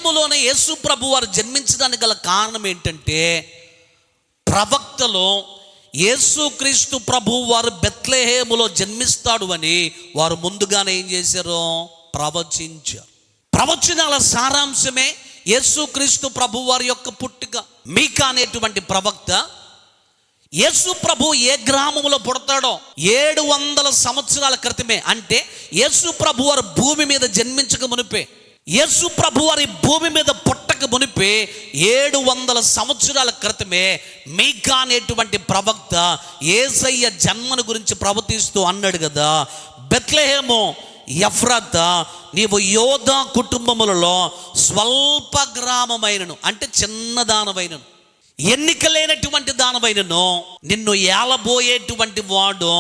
బెత్లెహేములోనే యేసు ప్రభు వారు జన్మించడానికి గల కారణం ఏంటంటే, ప్రవక్తలో యేసుక్రీస్తు ప్రభు వారు బెత్లెహేములో జన్మిస్తాడు అని వారు ముందుగానే ఏం చేశారు? ప్రవచించారు. ప్రవచనాల సారాంశమే యేసుక్రీస్తు ప్రభు వారి యొక్క పుట్టుక. మీకా అనేటువంటి ప్రవక్త యేసు ప్రభు ఏ గ్రామంలో పుడతాడో 700 సంవత్సరాల క్రితమే, అంటే యేసు ప్రభు వారు భూమి మీద జన్మించక మునిపే, యేసు ప్రభు వారి భూమి మీద పుట్టక మునిపే 700 సంవత్సరాల క్రితమే మీకా అనేటువంటి ప్రవక్త యేసయ్య జన్మను గురించి ప్రవచిస్తూ అన్నాడు కదా, బెత్లెహేము ఎఫ్రాతా, నీవు యోధా కుటుంబములలో స్వల్ప గ్రామమైనను, అంటే చిన్నదానమైనను, ఎన్నిక లేనటువంటి దానమైనను, నిన్ను ఏలబోయేటువంటి వాడు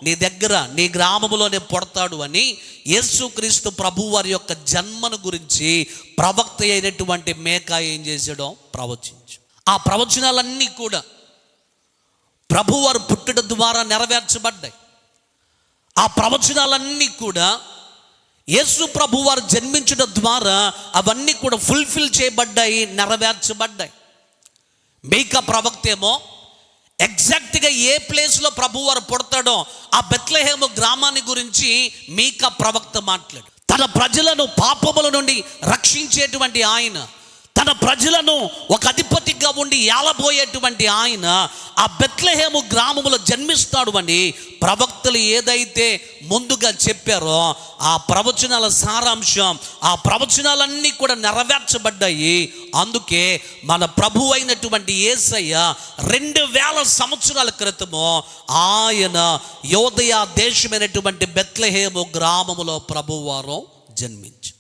నీ దగ్గర నీ గ్రామంలోనే పుడతాడు అని యేసుక్రీస్తు ప్రభు వారి యొక్క జన్మను గురించి ప్రవక్త అయినటువంటి మీకా ఏం చేశాడో ప్రవచించు. ఆ ప్రవచనాలన్నీ కూడా ప్రభు వారు పుట్టుట ద్వారా నెరవేర్చబడ్డాయి. ఆ ప్రవచనాలన్నీ కూడా యేసు ప్రభు వారు జన్మించడం ద్వారా అవన్నీ కూడా ఫుల్ఫిల్ చేయబడ్డాయి, నెరవేర్చబడ్డాయి. మీకా ప్రవక్త ఏమో ఎగ్జాక్ట్గా ఏ ప్లేస్లో ప్రభు వారు పుడతాడో ఆ బెత్లెహేము గ్రామాన్ని గురించి మీకా ప్రవక్త మాట్లాడు. తన ప్రజలను పాపముల నుండి రక్షించేటువంటి ఆయన, తన ప్రజలను ఒక అధిపతిగా ఉండి ఏలబోయేటువంటి ఆయన ఆ బెత్లెహేము గ్రామములో జన్మిస్తాడు అని ప్రవక్తలు ఏదైతే ముందుగా చెప్పారో ఆ ప్రవచనాల సారాంశం, ఆ ప్రవచనాలన్నీ కూడా నెరవేర్చబడ్డాయి. అందుకే మన ప్రభు అయినటువంటి యేసయ్య 2000 సంవత్సరాల క్రితము ఆయన యోదయ దేశమైనటువంటి బెత్లెహేము గ్రామములో ప్రభువారు జన్మించారు.